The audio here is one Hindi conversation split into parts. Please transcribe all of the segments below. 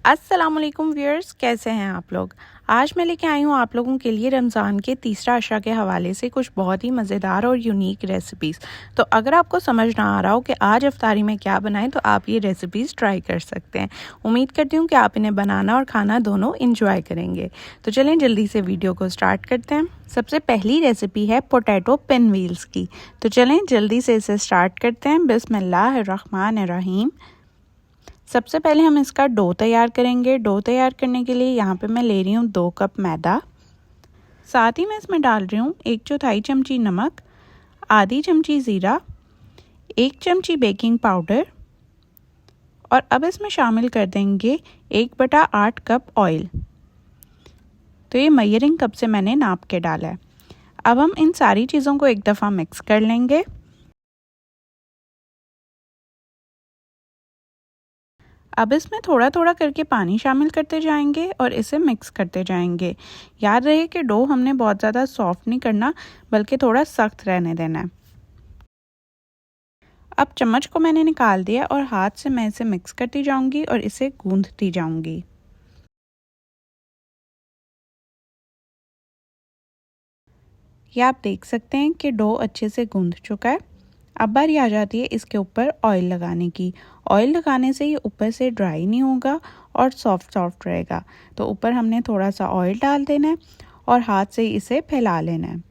अस्सलामुअलैकुम व्यूअर्स, कैसे हैं आप लोग। आज मैं लेके आई हूँ आप लोगों के लिए रमज़ान के तीसरा अशरा के हवाले से कुछ बहुत ही मज़ेदार और यूनिक रेसिपीज़। तो अगर आपको समझ ना आ रहा हो कि आज इफ्तारी में क्या बनाएं तो आप ये रेसिपीज़ ट्राई कर सकते हैं। उम्मीद करती हूँ कि आप इन्हें बनाना और खाना दोनों इंजॉय करेंगे। तो चलें जल्दी से वीडियो को स्टार्ट करते हैं। सबसे पहली रेसिपी है पोटैटो पिन व्हील्स की। तो चलें जल्दी से इसे स्टार्ट करते हैं। बिस्मिल्लाहिर्रहमानिर्रहीम। सबसे पहले हम इसका डो तैयार करेंगे। डो तैयार करने के लिए यहाँ पे मैं ले रही हूँ 2 कप मैदा। साथ ही मैं इसमें डाल रही हूँ 1/4 चमची नमक, आधी चमची ज़ीरा, 1 चमची बेकिंग पाउडर और अब इसमें शामिल कर देंगे 1/8 कप ऑयल। तो ये मेजरिंग कप से मैंने नाप के डाला है। अब हम इन सारी चीज़ों को एक दफ़ा मिक्स कर लेंगे। अब इसमें थोड़ा थोड़ा करके पानी शामिल करते जाएंगे और इसे मिक्स करते जाएंगे। याद रहे कि डो हमने बहुत ज़्यादा सॉफ्ट नहीं करना बल्कि थोड़ा सख्त रहने देना है। अब चम्मच को मैंने निकाल दिया और हाथ से मैं इसे मिक्स करती जाऊंगी और इसे गूंथती जाऊंगी। ये आप देख सकते हैं कि डो अच्छे से गूंथ चुका है। अब बारी आ जाती है इसके ऊपर ऑयल लगाने की। ऑयल लगाने से ये ऊपर से ड्राई नहीं होगा और सॉफ्ट सॉफ्ट रहेगा। तो ऊपर हमने थोड़ा सा ऑयल डाल देना है और हाथ से इसे फैला लेना है।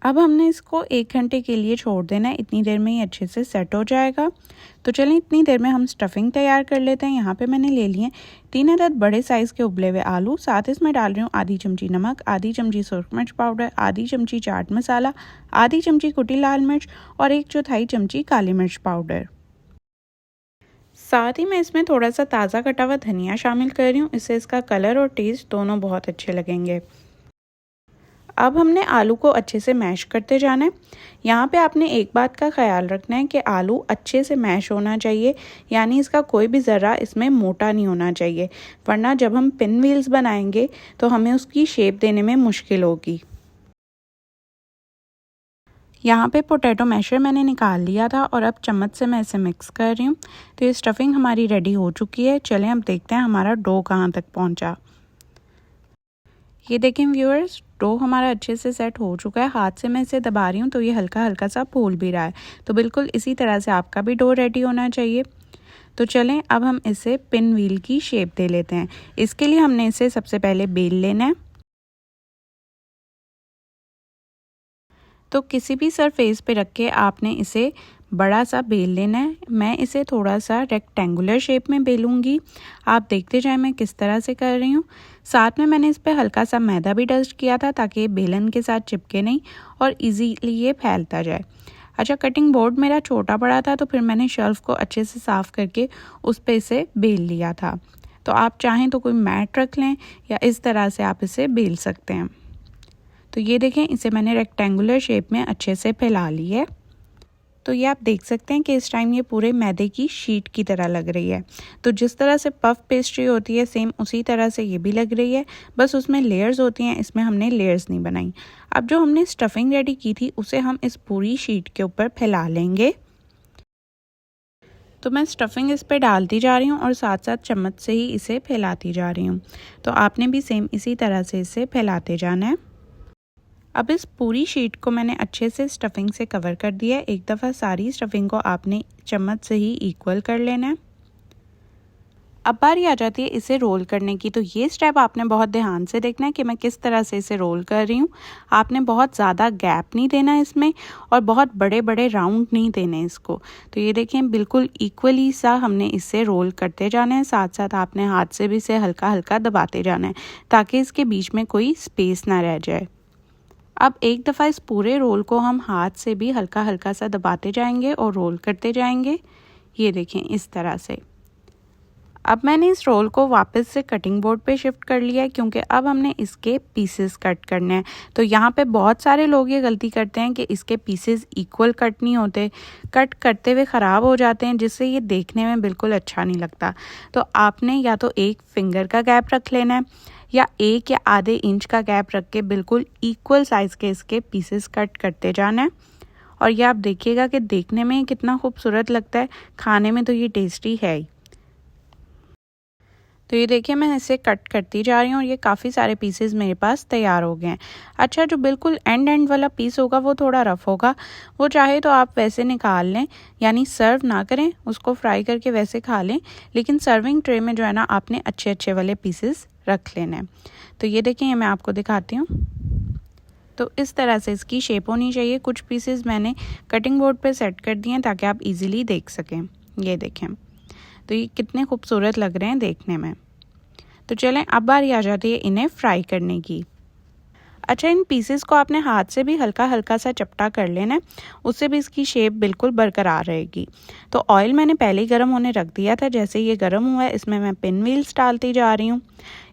अब हमने इसको 1 घंटे के लिए छोड़ देना है। इतनी देर में ये अच्छे से सेट हो जाएगा। तो चलें इतनी देर में हम स्टफिंग तैयार कर लेते हैं। यहाँ पे मैंने ले लिए 3 अदद बड़े साइज़ के उबले हुए आलू। साथ इसमें डाल रही हूँ आधी चमची नमक, आधी चमची सुरख मिर्च पाउडर, आधी चमची चाट मसाला, आधी चमची कुटी लाल मिर्च और 1/4 चमची काली मिर्च पाउडर। साथ ही मैं इसमें थोड़ा सा ताज़ा कटा हुआ धनिया शामिल कर रही हूँ। इससे इसका कलर और टेस्ट दोनों बहुत अच्छे लगेंगे। अब हमने आलू को अच्छे से मैश करते जाना है। यहाँ पे आपने एक बात का ख्याल रखना है कि आलू अच्छे से मैश होना चाहिए, यानी इसका कोई भी ज़रा इसमें मोटा नहीं होना चाहिए, वरना जब हम पिन व्हील्स बनाएंगे तो हमें उसकी शेप देने में मुश्किल होगी। यहाँ पे पोटैटो मैशर मैंने निकाल लिया था और अब चम्मच से मैं इसे मिक्स कर रही हूँ। तो ये स्टफिंग हमारी रेडी हो चुकी है। चलें अब देखते हैं हमारा डो कहाँ तक पहुँचा। ये देखें व्यूअर्स, डो हमारा अच्छे से सेट हो चुका है। हाथ से मैं इसे दबा रही हूँ तो ये हल्का हल्का सा फूल भी रहा है। तो बिल्कुल इसी तरह से आपका भी डो रेडी होना चाहिए। तो चलें अब हम इसे पिन व्हील की शेप दे लेते हैं। इसके लिए हमने इसे सबसे पहले बेल लेना है। तो किसी भी सरफेस पे रख के आपने इसे बड़ा सा बेल लेना है। मैं इसे थोड़ा सा रेक्टेंगुलर शेप में बेलूंगी। आप देखते जाएं मैं किस तरह से कर रही हूँ। साथ में मैंने इस पर हल्का सा मैदा भी डस्ट किया था ताकि बेलन के साथ चिपके नहीं और इजीली ये फैलता जाए। अच्छा, कटिंग बोर्ड मेरा छोटा पड़ा था तो फिर मैंने शेल्फ को अच्छे से साफ़ करके उस पर इसे बेल लिया था। तो आप चाहें तो कोई मैट रख लें या इस तरह से आप इसे बेल सकते हैं। तो ये देखें, इसे मैंने रेक्टेंगुलर शेप में अच्छे से फैला ली है। तो ये आप देख सकते हैं कि इस टाइम ये पूरे मैदे की शीट की तरह लग रही है। तो जिस तरह से पफ पेस्ट्री होती है सेम उसी तरह से ये भी लग रही है, बस उसमें लेयर्स होती हैं, इसमें हमने लेयर्स नहीं बनाई। अब जो हमने स्टफिंग रेडी की थी उसे हम इस पूरी शीट के ऊपर फैला लेंगे। तो मैं स्टफिंग इस पे डालती जा रही हूँ और साथ साथ चम्मच से ही इसे फैलाती जा रही हूँ। तो आपने भी सेम इसी तरह से इसे फैलाते जाना है। अब इस पूरी शीट को मैंने अच्छे से स्टफिंग से कवर कर दिया है। एक दफ़ा सारी स्टफिंग को आपने चम्मच से ही इक्वल कर लेना है। अब बारी आ जाती है इसे रोल करने की। तो ये स्टेप आपने बहुत ध्यान से देखना है कि मैं किस तरह से इसे रोल कर रही हूँ। आपने बहुत ज़्यादा गैप नहीं देना इसमें और बहुत बड़े बड़े राउंड नहीं देने इसको। तो ये देखें, बिल्कुल इक्वली सा हमने इसे रोल करते जाना है। साथ साथ आपने हाथ से भी इसे हल्का हल्का दबाते जाना है ताकि इसके बीच में कोई स्पेस ना रह जाए। अब एक दफ़ा इस पूरे रोल को हम हाथ से भी हल्का हल्का सा दबाते जाएंगे और रोल करते जाएंगे। ये देखें इस तरह से। अब मैंने इस रोल को वापस से कटिंग बोर्ड पे शिफ्ट कर लिया है क्योंकि अब हमने इसके पीसेस कट करने हैं। तो यहाँ पे बहुत सारे लोग ये गलती करते हैं कि इसके पीसेस इक्वल कट नहीं होते, कट करते हुए ख़राब हो जाते हैं, जिससे ये देखने में बिल्कुल अच्छा नहीं लगता। तो आपने या तो 1 फिंगर का गैप रख लेना है या 1 या आधे इंच का गैप रख के बिल्कुल इक्वल साइज़ के इसके पीसेस कट करते जाना है। और ये आप देखिएगा कि देखने में कितना खूबसूरत लगता है, खाने में तो ये टेस्टी है ही। तो ये देखिए मैं इसे कट करती जा रही हूँ और ये काफ़ी सारे पीसेस मेरे पास तैयार हो गए हैं। अच्छा, जो बिल्कुल एंड वाला पीस होगा वो थोड़ा रफ होगा, वो चाहे तो आप वैसे निकाल लें, यानी सर्व ना करें, उसको फ्राई करके वैसे खा लें, लेकिन सर्विंग ट्रे में जो है ना आपने अच्छे वाले पीसेस रख लेने हैं। तो ये देखें, ये मैं आपको दिखाती हूँ। तो इस तरह से इसकी शेप होनी चाहिए। कुछ पीसेस मैंने कटिंग बोर्ड पे सेट कर दिए हैं ताकि आप इजीली देख सकें। ये देखें, तो ये कितने खूबसूरत लग रहे हैं देखने में। तो चलें, अब बारी आ जाती है इन्हें फ्राई करने की। अच्छा, इन पीसेस को आपने हाथ से भी हल्का सा चपटा कर लेना है, उससे भी इसकी शेप बिल्कुल बरकरार रहेगी। तो ऑयल मैंने पहले ही गर्म होने रख दिया था। जैसे ये गर्म हुआ है, इसमें मैं पिन व्हील्स डालती जा रही हूँ।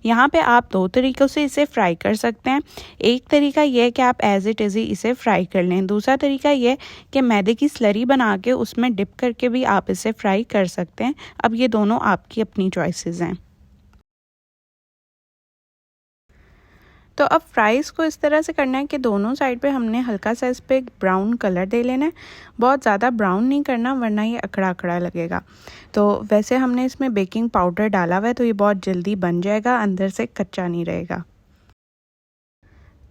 यहाँ पे आप 2 तरीक़ों से इसे फ्राई कर सकते हैं। एक तरीका ये है कि आप एज इट इज़ ही इसे फ्राई कर लें। दूसरा तरीका ये कि मैदे की स्लरी बना के उसमें डिप करके भी आप इसे फ्राई कर सकते हैं। अब ये दोनों आपकी अपनी चॉइसेस हैं। तो अब फ्राइज़ को इस तरह से करना है कि दोनों साइड पे हमने हल्का सा इस पे ब्राउन कलर दे लेना है। बहुत ज़्यादा ब्राउन नहीं करना, वरना ये अकड़ा लगेगा। तो वैसे हमने इसमें बेकिंग पाउडर डाला हुआ है, तो ये बहुत जल्दी बन जाएगा, अंदर से कच्चा नहीं रहेगा।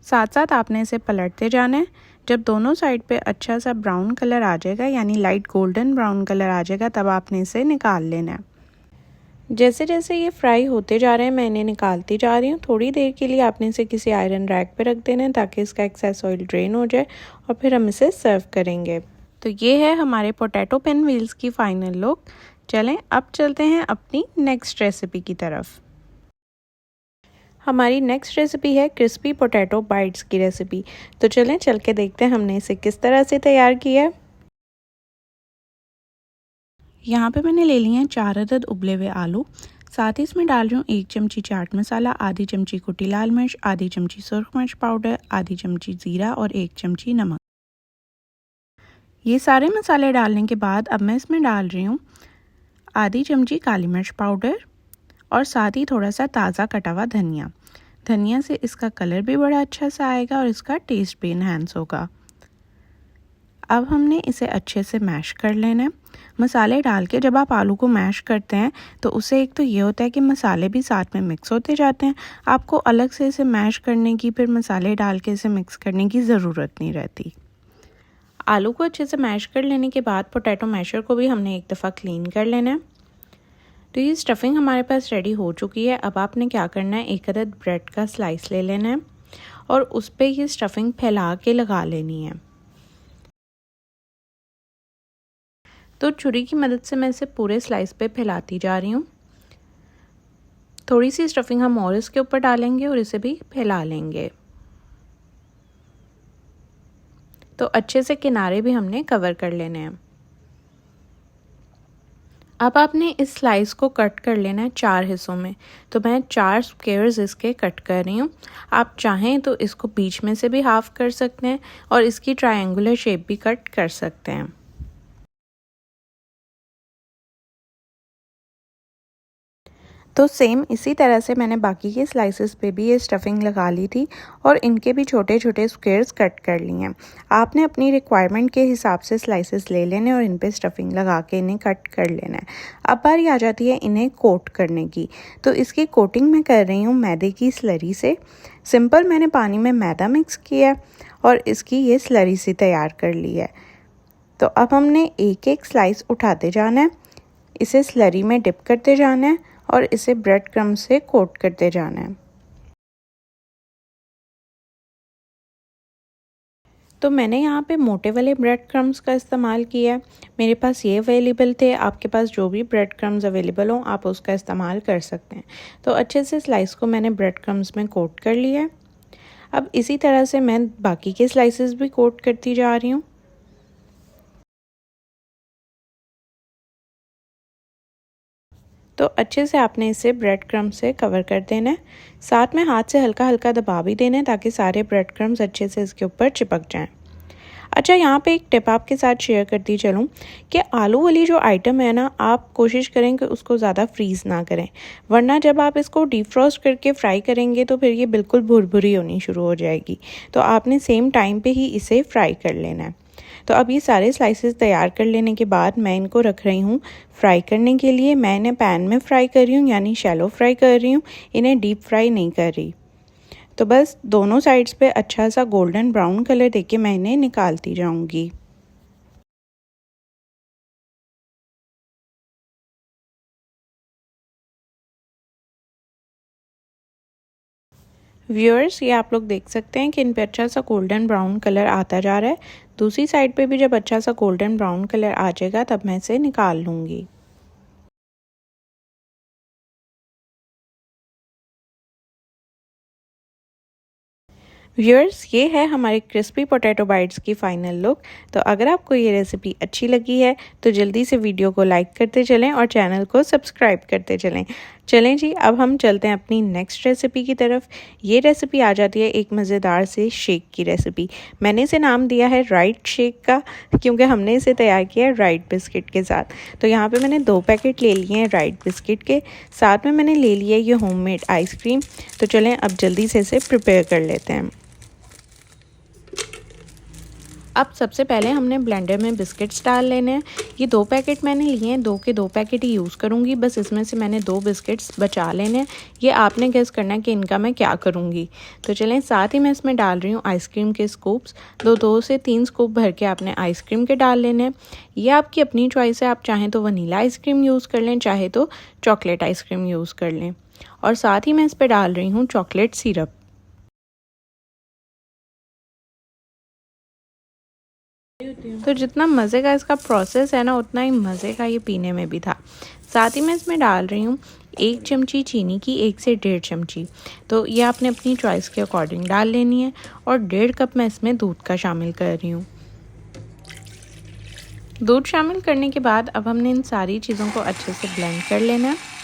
साथ साथ आपने इसे पलटते जाना है। जब दोनों साइड पे अच्छा सा ब्राउन कलर आ जाएगा, यानी लाइट गोल्डन ब्राउन कलर आ जाएगा, तब आपने इसे निकाल लेना है। जैसे जैसे ये फ्राई होते जा रहे हैं, मैं इन्हें निकालती जा रही हूँ। थोड़ी देर के लिए आपने इसे किसी आयरन रैक पे रख देना है ताकि इसका एक्सेस ऑयल ड्रेन हो जाए, और फिर हम इसे सर्व करेंगे। तो ये है हमारे पोटैटो पिन व्हील्स की फाइनल लुक। चलें, अब चलते हैं अपनी नेक्स्ट रेसिपी की तरफ। हमारी नेक्स्ट रेसिपी है क्रिस्पी पोटैटो बाइट्स की रेसिपी। तो चलें, चल के देखते हैं हमने इसे किस तरह से तैयार किया है। यहाँ पे मैंने ले लिए हैं 4 अदद उबले हुए आलू। साथ ही इसमें डाल रही हूँ 1 चमची चाट मसाला, आधी चमची कुटी लाल मिर्च, आधी चमची सुरख मिर्च पाउडर, आधी चमची ज़ीरा और 1 चमची नमक। ये सारे मसाले डालने के बाद अब मैं इसमें डाल रही हूँ आधी चमची काली मिर्च पाउडर और साथ ही थोड़ा सा ताज़ा कटा हुआ धनिया। धनिया से इसका कलर भी बड़ा अच्छा सा आएगा और इसका टेस्ट भी इन्हेंस होगा। अब हमने इसे अच्छे से मैश कर लेना है। मसाले डाल के जब आप आलू को मैश करते हैं तो उससे एक तो ये होता है कि मसाले भी साथ में मिक्स होते जाते हैं। आपको अलग से इसे मैश करने की, फिर मसाले डाल के इसे मिक्स करने की ज़रूरत नहीं रहती। आलू को अच्छे से मैश कर लेने के बाद पोटैटो मैशर को भी हमने एक दफ़ा क्लीन कर लेना है। तो ये स्टफिंग हमारे पास रेडी हो चुकी है। अब आपने क्या करना है, 1 अदद ब्रेड का स्लाइस ले लेना है और उस पर ये स्टफिंग फैला के लगा लेनी है। तो छुरी की मदद से मैं इसे पूरे स्लाइस पे फैलाती जा रही हूँ। थोड़ी सी स्टफिंग हम और इसके ऊपर डालेंगे और इसे भी फैला लेंगे। तो अच्छे से किनारे भी हमने कवर कर लेने हैं। अब आपने इस स्लाइस को कट कर लेना है 4 हिस्सों में। तो मैं 4 स्क्वायर्स इसके कट कर रही हूँ। आप चाहें तो इसको बीच में से भी हाफ कर सकते हैं और इसकी ट्रायंगुलर शेप भी कट कर सकते हैं। तो सेम इसी तरह से मैंने बाकी के स्लाइसेस पे भी ये स्टफिंग लगा ली थी और इनके भी छोटे छोटे स्क्वायर्स कट कर लिए हैं। आपने अपनी रिक्वायरमेंट के हिसाब से स्लाइसेस ले लेने और इन पे स्टफिंग लगा के इन्हें कट कर लेना है। अब बारी आ जाती है इन्हें कोट करने की। तो इसकी कोटिंग मैं कर रही हूँ मैदे की स्लरी से। सिंपल मैंने पानी में मैदा मिक्स किया और इसकी ये स्लरी सी तैयार कर ली है। तो अब हमने एक एक स्लाइस उठाते जाना है, इसे स्लरी में डिप करते जाना है और इसे ब्रेड क्रम्ब से कोट करते जाना है। तो मैंने यहाँ पे मोटे वाले ब्रेड क्रम्ब्स का इस्तेमाल किया है। मेरे पास ये अवेलेबल थे, आपके पास जो भी ब्रेड क्रम्ब्स अवेलेबल हो आप उसका इस्तेमाल कर सकते हैं। तो अच्छे से स्लाइस को मैंने ब्रेड क्रम्ब्स में कोट कर लिया है। अब इसी तरह से मैं बाकी के स्लाइसेस भी कोट करती जा रही हूँ। तो अच्छे से आपने इसे ब्रेड क्रम्ब से कवर कर देना है। साथ में हाथ से हल्का हल्का दबा भी देना है ताकि सारे ब्रेड क्रम्ब्स अच्छे से इसके ऊपर चिपक जाएं। अच्छा, यहाँ पे एक टिप आपके साथ शेयर करती चलूँ कि आलू वाली जो आइटम है ना, आप कोशिश करें कि उसको ज़्यादा फ्रीज़ ना करें, वरना जब आप इसको डीफ्रॉस्ट करके फ्राई करेंगे तो फिर ये बिल्कुल भुरभुरी होनी शुरू हो जाएगी। तो आपने सेम टाइम पे ही इसे फ्राई कर लेना है। तो अब ये सारे स्लाइसेस तैयार कर लेने के बाद मैं इनको रख रही हूँ फ्राई करने के लिए। मैं इन्हें पैन में फ्राई कर रही हूँ, यानी शैलो फ्राई कर रही हूँ, इन्हें डीप फ्राई नहीं कर रही। तो बस दोनों साइड्स पे अच्छा सा गोल्डन ब्राउन कलर देके मैं इन्हें निकालती जाऊँगी। व्यूअर्स, ये आप लोग देख सकते हैं कि इन पे अच्छा सा गोल्डन ब्राउन कलर आता जा रहा है। दूसरी साइड पे भी जब अच्छा सा गोल्डन ब्राउन कलर आ जाएगा तब मैं इसे निकाल लूँगी। व्यूअर्स, ये है हमारे क्रिस्पी पोटैटो बाइट्स की फाइनल लुक। तो अगर आपको ये रेसिपी अच्छी लगी है तो जल्दी से वीडियो को लाइक करते चलें और चैनल को सब्सक्राइब करते चलें। चलें जी, अब हम चलते हैं अपनी नेक्स्ट रेसिपी की तरफ। ये रेसिपी आ जाती है एक मज़ेदार से शेक की रेसिपी। मैंने इसे नाम दिया है राइट शेक का, क्योंकि हमने इसे तैयार किया है राइट बिस्किट के साथ। तो यहाँ पे मैंने 2 पैकेट ले लिए हैं राइट बिस्किट के, साथ में मैंने ले लिया ये होममेड आइसक्रीम। तो चलें अब जल्दी से इसे प्रिपेयर कर लेते हैं। अब सबसे पहले हमने ब्लेंडर में बिस्किट्स डाल लेने हैं। ये 2 पैकेट मैंने लिए हैं, 2 के 2 पैकेट ही यूज़ करूँगी। बस इसमें से मैंने 2 बिस्किट्स बचा लेने हैं। ये आपने गेस करना है कि इनका मैं क्या करूँगी। तो चलें, साथ ही मैं इसमें डाल रही हूँ आइसक्रीम के स्कूप्स। 2 से 3 स्कूप भर के आपने आइसक्रीम के डाल लेने हैं। ये आपकी अपनी चॉइस है, आप चाहें तो वनीला आइसक्रीम यूज़ कर लें, चाहे तो चॉकलेट आइसक्रीम यूज़ कर लें। और साथ ही मैं इस पर डाल रही हूँ चॉकलेट सिरप। तो जितना मज़े का इसका प्रोसेस है ना, उतना ही मज़े का ये पीने में भी था। साथ ही मैं इसमें डाल रही हूँ 1 चमची चीनी की, 1 से 1.5 चमची। तो ये आपने अपनी चॉइस के अकॉर्डिंग डाल लेनी है। और 1.5 कप मैं इसमें दूध का शामिल कर रही हूँ। दूध शामिल करने के बाद अब हमने इन सारी चीज़ों को अच्छे से ब्लेंड कर लेना है।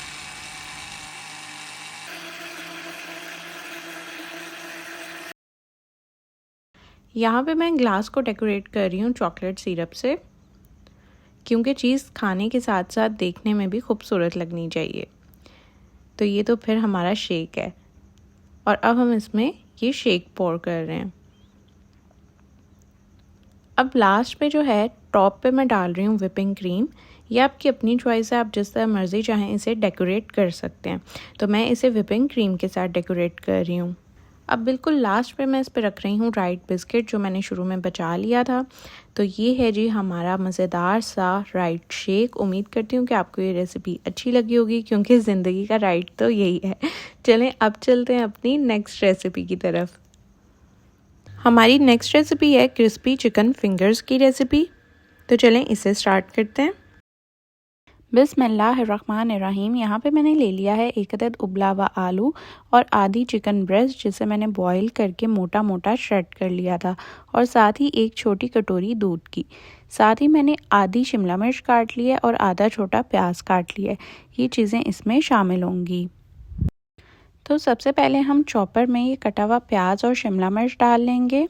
यहाँ पे मैं ग्लास को डेकोरेट कर रही हूँ चॉकलेट सिरप से, क्योंकि चीज़ खाने के साथ साथ देखने में भी खूबसूरत लगनी चाहिए। तो ये तो फिर हमारा शेक है और अब हम इसमें ये शेक पोर कर रहे हैं। अब लास्ट पे जो है टॉप पे मैं डाल रही हूँ व्हिपिंग क्रीम। ये आपकी अपनी चॉइस है, आप जिस तरह मर्ज़ी चाहें इसे डेकोरेट कर सकते हैं। तो मैं इसे व्हिपिंग क्रीम के साथ डेकोरेट कर रही हूँ। अब बिल्कुल लास्ट पे मैं इस पे रख रही हूँ राइट बिस्किट, जो मैंने शुरू में बचा लिया था। तो ये है जी हमारा मज़ेदार सा राइट शेक। उम्मीद करती हूँ कि आपको ये रेसिपी अच्छी लगी होगी, क्योंकि ज़िंदगी का राइट तो यही है। चलें अब चलते हैं अपनी नेक्स्ट रेसिपी की तरफ। हमारी नेक्स्ट रेसिपी है क्रिस्पी चिकन फिंगर्स की रेसिपी। तो चलें इसे स्टार्ट करते हैं। बिस्मिल्लाहिर्रहमानिर्रहीम। यहाँ पे मैंने ले लिया है 1 अदद उबला हुआ आलू और आधी चिकन ब्रेस्ट, जिसे मैंने बॉईल करके मोटा मोटा श्रेड कर लिया था, और साथ ही 1 छोटी कटोरी दूध की। साथ ही मैंने आधी शिमला मिर्च काट ली है और आधा छोटा प्याज काट लिया है। ये चीज़ें इसमें शामिल होंगी। तो सबसे पहले हम चॉपर में ये कटा हुआ प्याज और शिमला मिर्च डाल लेंगे।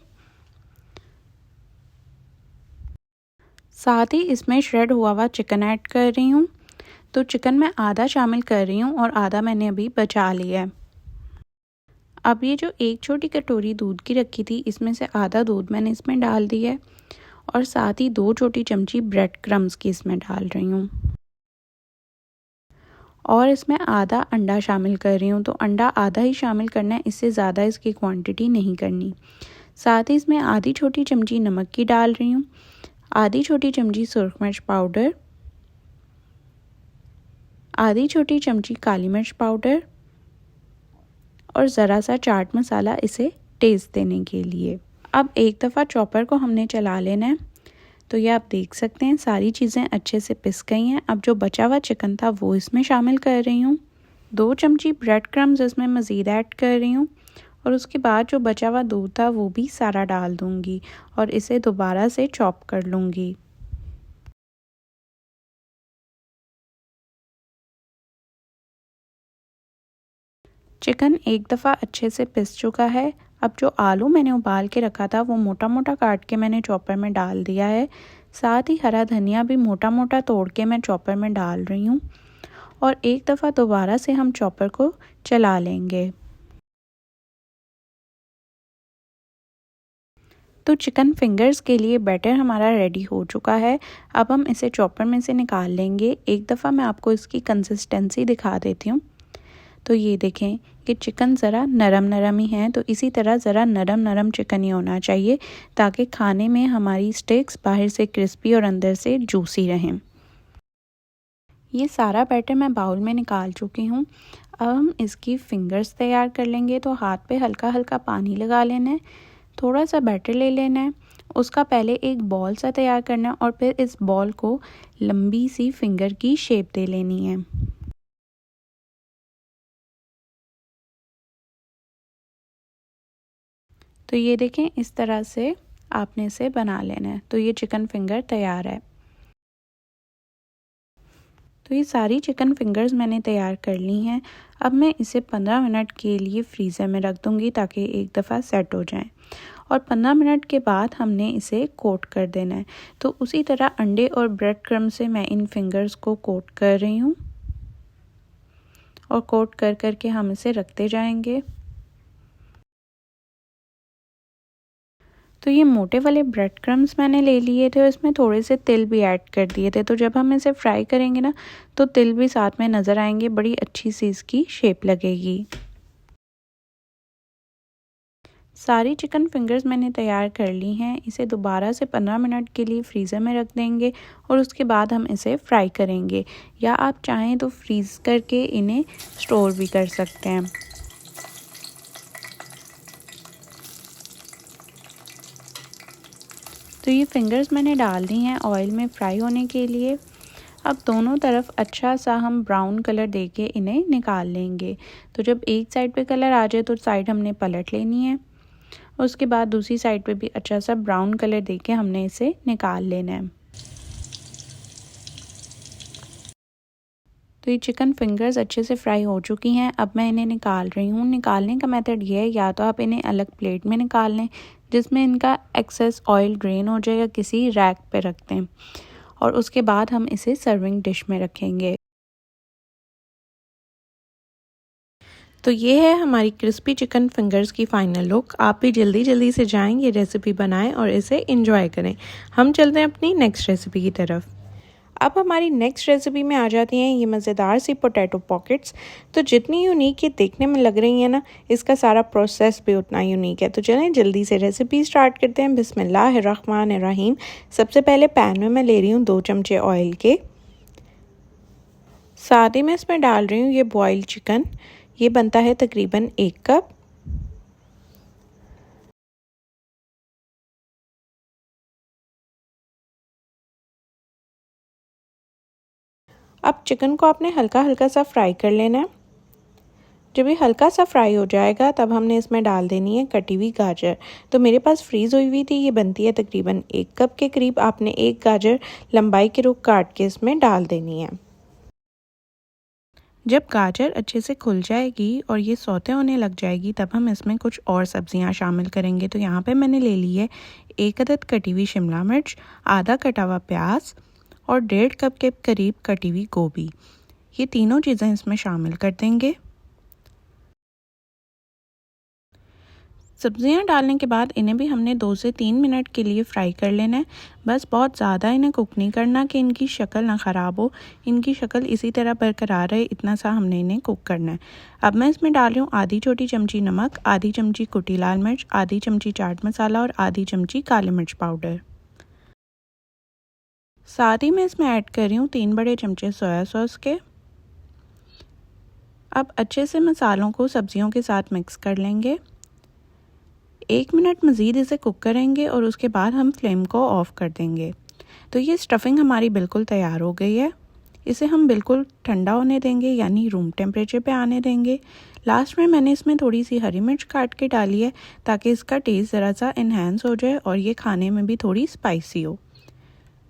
साथ ही इसमें श्रेड हुआ हुआ चिकन ऐड कर रही हूँ। तो चिकन मैं आधा शामिल कर रही हूँ और आधा मैंने अभी बचा लिया है। अब ये जो 1 छोटी कटोरी दूध की रखी थी, इसमें से आधा दूध मैंने इसमें डाल दिया है और साथ ही 2 छोटी चमची ब्रेड क्रम्स की इसमें डाल रही हूँ। और इसमें आधा अंडा शामिल कर रही हूँ। तो अंडा आधा ही शामिल करना है, इससे ज़्यादा इसकी क्वांटिटी नहीं करनी। साथ ही इसमें आधी छोटी चमची नमक की डाल रही हूँ, आधी छोटी चमची सुरख मिर्च पाउडर, आधी छोटी चमची काली मिर्च पाउडर और ज़रा सा चाट मसाला इसे टेस्ट देने के लिए। अब एक दफ़ा चॉपर को हमने चला लेना है। तो ये आप देख सकते हैं सारी चीज़ें अच्छे से पिस गई हैं। अब जो बचा हुआ चिकन था वो इसमें शामिल कर रही हूँ। 2 चमची ब्रेड क्रम्स इसमें मज़ीद ऐड कर रही हूँ और उसके बाद जो बचा हुआ दूध था वो भी सारा डाल दूँगी और इसे दोबारा से चॉप कर लूँगी। चिकन एक दफ़ा अच्छे से पिस चुका है। अब जो आलू मैंने उबाल के रखा था वो मोटा मोटा काट के मैंने चॉपर में डाल दिया है। साथ ही हरा धनिया भी मोटा मोटा तोड़ के मैं चॉपर में डाल रही हूँ और एक दफ़ा दोबारा से हम चॉपर को चला लेंगे। तो चिकन फिंगर्स के लिए बैटर हमारा रेडी हो चुका है। अब हम इसे चॉपर में से निकाल लेंगे। एक दफ़ा मैं आपको इसकी कंसिस्टेंसी दिखा देती हूँ। तो ये देखें कि चिकन ज़रा नरम नरम ही है, तो इसी तरह ज़रा नरम नरम चिकन ही होना चाहिए ताकि खाने में हमारी स्टिक्स बाहर से क्रिस्पी और अंदर से जूसी रहें। ये सारा बैटर मैं बाउल में निकाल चुकी हूँ। अब हम इसकी फिंगर्स तैयार कर लेंगे। तो हाथ पे हल्का हल्का पानी लगा लेना है, थोड़ा सा बैटर ले लेना है, उसका पहले एक बॉल सा तैयार करना है और फिर इस बॉल को लंबी सी फिंगर की शेप दे लेनी है। तो ये देखें, इस तरह से आपने इसे बना लेना है। तो ये चिकन फिंगर तैयार है। तो ये सारी चिकन फिंगर्स मैंने तैयार कर ली हैं। अब मैं इसे 15 मिनट के लिए फ्रीज़र में रख दूँगी ताकि एक दफ़ा सेट हो जाए, और 15 मिनट के बाद हमने इसे कोट कर देना है। तो उसी तरह अंडे और ब्रेड क्रम्ब से मैं इन फिंगर्स को कोट कर रही हूँ और कोट कर कर के हम इसे रखते जाएंगे। तो ये मोटे वाले ब्रेड क्रम्स मैंने ले लिए थे और इसमें थोड़े से तिल भी ऐड कर दिए थे। तो जब हम इसे फ्राई करेंगे ना, तो तिल भी साथ में नज़र आएंगे, बड़ी अच्छी सी इसकी शेप लगेगी। सारी चिकन फिंगर्स मैंने तैयार कर ली हैं। इसे दोबारा से 15 मिनट के लिए फ्रीज़र में रख देंगे और उसके बाद हम इसे फ्राई करेंगे, या आप चाहें तो फ्रीज़ करके इन्हें स्टोर भी कर सकते हैं। तो ये फिंगर्स मैंने डाल दी हैं ऑयल में फ्राई होने के लिए। अब दोनों तरफ अच्छा सा हम ब्राउन कलर देके इन्हें निकाल लेंगे। तो जब एक साइड पे कलर आ जाए तो साइड हमने पलट लेनी है, उसके बाद दूसरी साइड पे भी अच्छा सा ब्राउन कलर देके हमने इसे निकाल लेना है। तो ये चिकन फिंगर्स अच्छे से फ्राई हो चुकी हैं। अब मैं इन्हें निकाल रही हूँ। निकालने का मेथड ये है, या तो आप इन्हें अलग प्लेट में निकाल लें जिसमें इनका एक्सेस ऑयल ड्रेन हो जाए, या किसी रैक पे रख दें, और उसके बाद हम इसे सर्विंग डिश में रखेंगे। तो ये है हमारी क्रिस्पी चिकन फिंगर्स की फ़ाइनल लुक। आप भी जल्दी जल्दी से जाएं, ये रेसिपी बनाएं और इसे इंजॉय करें। हम चलते हैं अपनी नेक्स्ट रेसिपी की तरफ। अब हमारी नेक्स्ट रेसिपी में आ जाती हैं ये मज़ेदार सी पोटैटो पॉकेट्स। तो जितनी यूनिक ये देखने में लग रही है ना, इसका सारा प्रोसेस भी उतना यूनिक है। तो चलें जल्दी से रेसिपी स्टार्ट करते हैं। बिस्मिल्लाहिर्रहमानिर्रहीम। सबसे पहले पैन में मैं ले रही हूँ 2 चमचे ऑयल के, साथ ही मैं इसमें डाल रही हूँ ये बॉइल्ड चिकन। ये बनता है तकरीबन 1 कप। अब चिकन को आपने हल्का हल्का सा फ्राई कर लेना है। जब ये हल्का सा फ्राई हो जाएगा तब हमने इसमें डाल देनी है कटी हुई गाजर। तो मेरे पास फ्रीज़ हुई हुई थी, ये बनती है तकरीबन 1 कप के करीब। आपने एक गाजर लंबाई के रुख काट के इसमें डाल देनी है। जब गाजर अच्छे से खुल जाएगी और ये सौते होने लग जाएगी, तब हम इसमें कुछ और सब्जियां शामिल करेंगे। तो यहाँ पे मैंने ले ली है 1 अदद कटी हुई शिमला मिर्च, आधा कटा हुआ प्याज और 1.5 कप के करीब कटी हुई गोभी। ये तीनों चीज़ें इसमें शामिल कर देंगे। सब्जियां डालने के बाद इन्हें भी हमने 2 से 3 मिनट के लिए फ्राई कर लेना है। बस बहुत ज़्यादा इन्हें कुक नहीं करना कि इनकी शक्ल ना ख़राब हो, इनकी शक्ल इसी तरह बरकरार रहे, इतना सा हमने इन्हें कुक करना है। अब मैं इसमें डाल रही हूँ आधी छोटी चमची नमक, आधी चमची कुटी लाल मिर्च, आधी चमची चाट मसाला और आधी चमची काली मिर्च पाउडर। साथ ही मैं इसमें ऐड कर रही हूँ 3 बड़े चमचे सोया सॉस के। अब अच्छे से मसालों को सब्जियों के साथ मिक्स कर लेंगे। 1 मिनट मज़ीद इसे कुक करेंगे और उसके बाद हम फ्लेम को ऑफ़ कर देंगे। तो ये स्टफ़िंग हमारी बिल्कुल तैयार हो गई है। इसे हम बिल्कुल ठंडा होने देंगे, यानी रूम टेम्परेचर पे आने देंगे। लास्ट में मैंने इसमें थोड़ी सी हरी मिर्च काट के डाली है ताकि इसका टेस्ट ज़रा सा इन्हेंस हो जाए और ये खाने में भी थोड़ी स्पाइसी हो।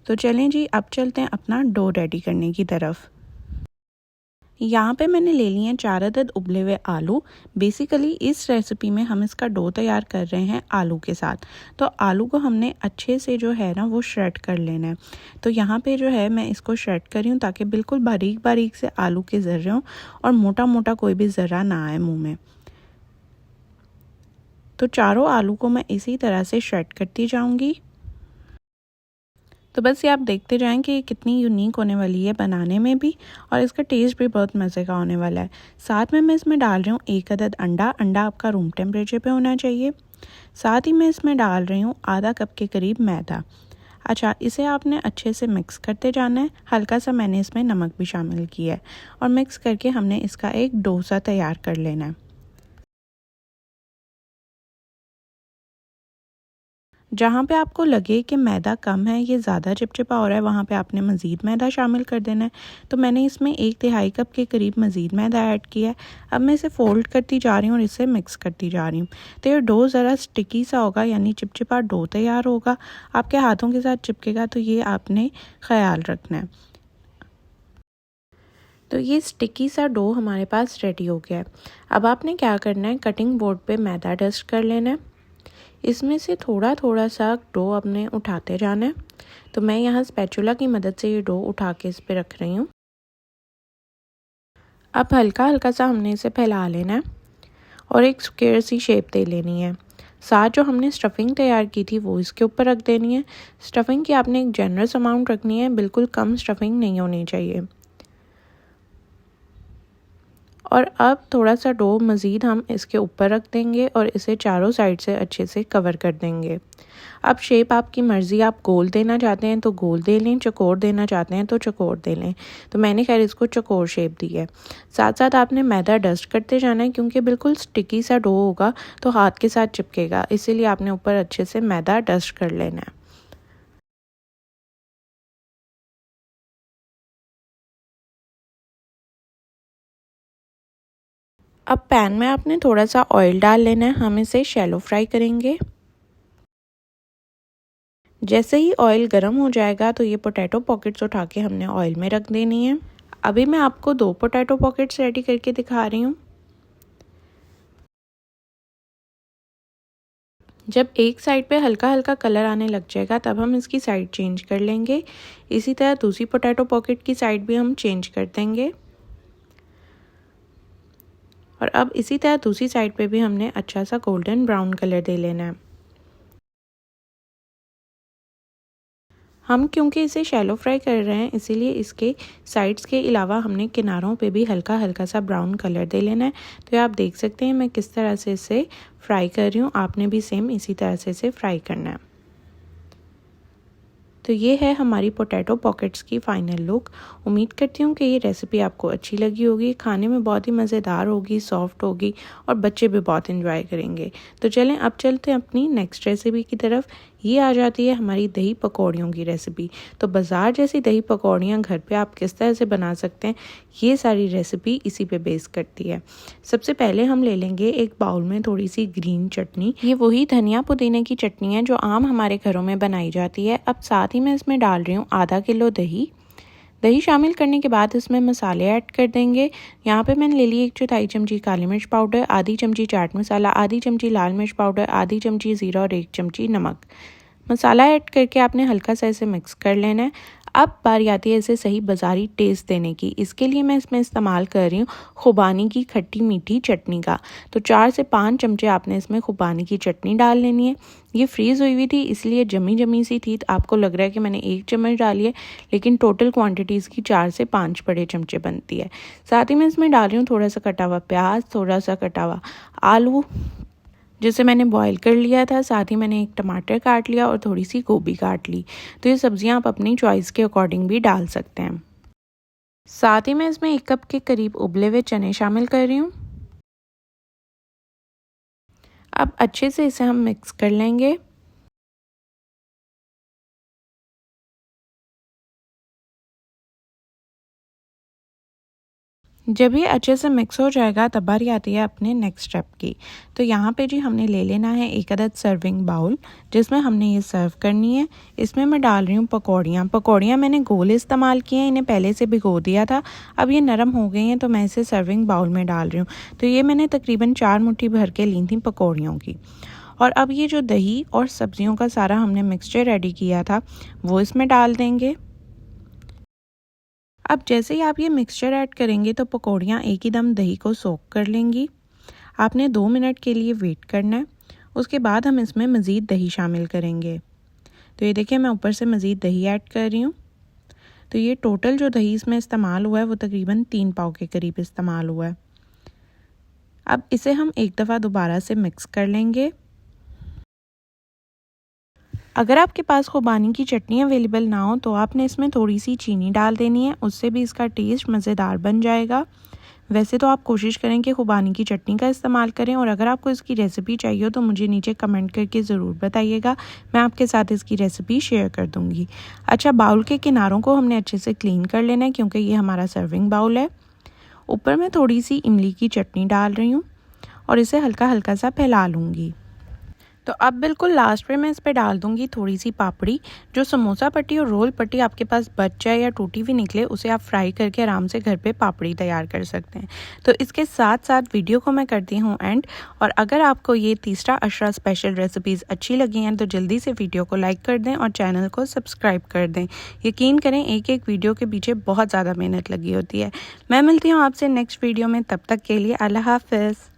तो चलें जी, अब चलते हैं अपना डो रेडी करने की तरफ। यहाँ पे मैंने ले लिए हैं 4 अदद उबले हुए आलू। बेसिकली इस रेसिपी में हम इसका डो तैयार कर रहे हैं आलू के साथ। तो आलू को हमने अच्छे से जो है ना वो श्रेड कर लेना है। तो यहाँ पे जो है मैं इसको श्रेड कर रही हूँ ताकि बिल्कुल बारीक बारीक से आलू के ज़र्रे हों और मोटा मोटा कोई भी ज़र्रा ना आए मुँह में। तो चारों आलू को मैं इसी तरह से श्रेड करती जाऊंगी। तो बस ये आप देखते जाएं कि ये कितनी यूनिक होने वाली है बनाने में भी, और इसका टेस्ट भी बहुत मज़े का होने वाला है। साथ में मैं इसमें डाल रही हूँ 1 अदद अंडा। अंडा आपका रूम टेम्परेचर पे होना चाहिए। साथ ही मैं इसमें डाल रही हूँ आधा कप के करीब मैदा। अच्छा, इसे आपने अच्छे से मिक्स करते जाना है। हल्का सा मैंने इसमें नमक भी शामिल किया है और मिक्स करके हमने इसका एक डोसा तैयार कर लेना है। जहाँ पे आपको लगे कि मैदा कम है, ये ज़्यादा चिपचिपा हो रहा है, वहाँ पे आपने मज़ीद मैदा शामिल कर देना है। तो मैंने इसमें 1/3 कप के करीब मज़ीद मैदा ऐड किया है। अब मैं इसे फ़ोल्ड करती जा रही हूँ और इसे मिक्स करती जा रही हूँ। तो ये डो ज़रा स्टिकी सा होगा, यानी चिपचिपा डो तैयार होगा। आपके हाथों के साथ चिपकेगा, तो ये आपने ख़याल रखना है। तो ये स्टिकी सा डो हमारे पास रेडी हो गया है। अब आपने क्या करना है, कटिंग बोर्ड पे मैदा डस्ट कर लेना है। इसमें से थोड़ा थोड़ा सा डो अपने उठाते जाना है। तो मैं यहाँ स्पैचुला की मदद से ये डो उठा के इस पे रख रही हूँ। अब हल्का हल्का सा हमने इसे फैला लेना है और एक स्क्वायर सी शेप दे लेनी है। साथ जो हमने स्टफिंग तैयार की थी वो इसके ऊपर रख देनी है। स्टफिंग की आपने एक जनरस अमाउंट रखनी है, बिल्कुल कम स्टफिंग नहीं होनी चाहिए। और अब थोड़ा सा डो मज़ीद हम इसके ऊपर रख देंगे और इसे चारों साइड से अच्छे से कवर कर देंगे। अब शेप आपकी मर्ज़ी, आप गोल देना चाहते हैं तो गोल दे लें, चौकोर देना चाहते हैं तो चौकोर दे लें। तो मैंने खैर इसको चौकोर शेप दी है। साथ साथ आपने मैदा डस्ट करते जाना है, क्योंकि बिल्कुल स्टिकी सा डो होगा तो हाथ के साथ चिपकेगा, इसीलिए आपने ऊपर अच्छे से मैदा डस्ट कर लेना है। अब पैन में आपने थोड़ा सा ऑयल डाल लेना है। हम इसे शैलो फ्राई करेंगे। जैसे ही ऑयल गर्म हो जाएगा तो ये पोटैटो पॉकेट्स उठा के हमने ऑयल में रख देनी है। अभी मैं आपको 2 पोटैटो पॉकेट्स रेडी करके दिखा रही हूँ। जब एक साइड पे हल्का हल्का कलर आने लग जाएगा तब हम इसकी साइड चेंज कर लेंगे। इसी तरह दूसरी पोटैटो पॉकेट की साइड भी हम चेंज कर देंगे। और अब इसी तरह दूसरी साइड पे भी हमने अच्छा सा गोल्डन ब्राउन कलर दे लेना है। हम क्योंकि इसे शैलो फ्राई कर रहे हैं, इसीलिए इसके साइड्स के अलावा हमने किनारों पे भी हल्का हल्का सा ब्राउन कलर दे लेना है। तो ये आप देख सकते हैं मैं किस तरह से इसे फ्राई कर रही हूँ। आपने भी सेम इसी तरह से इसे फ्राई करना है। तो ये है हमारी पोटैटो पॉकेट्स की फ़ाइनल लुक। उम्मीद करती हूँ कि ये रेसिपी आपको अच्छी लगी होगी। खाने में बहुत ही मज़ेदार होगी, सॉफ्ट होगी और बच्चे भी बहुत एंजॉय करेंगे। तो चलें अब चलते हैं अपनी नेक्स्ट रेसिपी की तरफ। ये आ जाती है हमारी दही पकौड़ियों की रेसिपी। तो बाज़ार जैसी दही पकौड़ियाँ घर पे आप किस तरह से बना सकते हैं, ये सारी रेसिपी इसी पे बेस करती है। सबसे पहले हम ले लेंगे एक बाउल में थोड़ी सी ग्रीन चटनी। ये वही धनिया पुदीने की चटनी है जो आम हमारे घरों में बनाई जाती है। अब साथ ही मैं इसमें डाल रही हूँ आधा किलो दही। दही शामिल करने के बाद इसमें मसाले ऐड कर देंगे। यहाँ पे मैंने ले ली 1/4 चमची काली मिर्च पाउडर, आधी चमची चाट मसाला, आधी चमची लाल मिर्च पाउडर, आधी चमची ज़ीरा और 1 चमची नमक। मसाला ऐड करके आपने हल्का सा इसे मिक्स कर लेना है। अब बारी आती है इसे सही बाज़ारी टेस्ट देने की। इसके लिए मैं इसमें इस्तेमाल कर रही हूँ खुबानी की खट्टी मीठी चटनी का। तो 4 से 5 चमचे आपने इसमें खुबानी की चटनी डाल लेनी है। ये फ्रीज़ हुई हुई थी इसलिए जमी जमी सी थी। तो आपको लग रहा है कि मैंने 1 चम्मच डाली है, लेकिन टोटल क्वांटिटी इसकी 4 से 5 बड़े चमचे बनती है। साथ ही मैं इसमें डाल रही हूँ थोड़ा सा कटा हुआ प्याज, थोड़ा सा कटा हुआ आलू जिसे मैंने बॉईल कर लिया था। साथ ही मैंने एक टमाटर काट लिया और थोड़ी सी गोभी काट ली। तो ये सब्जियां आप अपनी चॉइस के अकॉर्डिंग भी डाल सकते हैं। साथ ही मैं इसमें 1 कप के करीब उबले हुए चने शामिल कर रही हूँ। अब अच्छे से इसे हम मिक्स कर लेंगे। जब ये अच्छे से मिक्स हो जाएगा तब बारी आती है अपने नेक्स्ट स्टेप की। तो यहाँ पे जी हमने ले लेना है 1 अदद सर्विंग बाउल जिसमें हमने ये सर्व करनी है। इसमें मैं डाल रही हूँ पकौड़ियाँ। पकौड़ियाँ मैंने गोल इस्तेमाल की हैं, इन्हें पहले से भिगो दिया था। अब ये नरम हो गई हैं तो मैं इसे सर्विंग बाउल में डाल रही हूँ। तो ये मैंने तकरीबन 4 मुट्ठी भर के ली थी पकौड़ियों की। और अब ये जो दही और सब्जियों का सारा हमने मिक्सचर रेडी किया था वो इसमें डाल देंगे। अब जैसे ही आप ये मिक्सचर ऐड करेंगे तो पकौड़ियाँ एक ही दम दही को सोक कर लेंगी। आपने 2 मिनट के लिए वेट करना है उसके बाद हम इसमें मज़ीद दही शामिल करेंगे। तो ये देखिए मैं ऊपर से मज़ीद दही ऐड कर रही हूँ। तो ये टोटल जो दही इसमें इस्तेमाल हुआ है वो तकरीबन 3 पाव के करीब इस्तेमाल हुआ है। अब इसे हम एक दफ़ा दोबारा से मिक्स कर लेंगे। अगर आपके पास खुबानी की चटनी अवेलेबल ना हो तो आपने इसमें थोड़ी सी चीनी डाल देनी है, उससे भी इसका टेस्ट मज़ेदार बन जाएगा। वैसे तो आप कोशिश करें कि खुबानी की चटनी का इस्तेमाल करें, और अगर आपको इसकी रेसिपी चाहिए हो तो मुझे नीचे कमेंट करके ज़रूर बताइएगा, मैं आपके साथ इसकी रेसिपी शेयर कर दूँगी। अच्छा, बाउल के किनारों को हमने अच्छे से क्लीन कर लेना है क्योंकि ये हमारा सर्विंग बाउल है। ऊपर मैं थोड़ी सी इमली की चटनी डाल रही हूँ और इसे हल्का हल्का सा फैला लूँगी। तो अब बिल्कुल लास्ट में मैं इस पे डाल दूँगी थोड़ी सी पापड़ी। जो समोसा पट्टी और रोल पट्टी आपके पास बच जाए या टूटी हुई निकले, उसे आप फ्राई करके आराम से घर पे पापड़ी तैयार कर सकते हैं। तो इसके साथ साथ वीडियो को मैं करती हूँ एंड, और अगर आपको ये तीसरा अशरा स्पेशल रेसिपीज़ अच्छी लगी हैं तो जल्दी से वीडियो को लाइक कर दें और चैनल को सब्सक्राइब कर दें। यकीन करें एक एक वीडियो के पीछे बहुत ज़्यादा मेहनत लगी होती है। मैं मिलती हूँ आपसे नेक्स्ट वीडियो में, तब तक के लिए अल्लाह हाफ़िज़।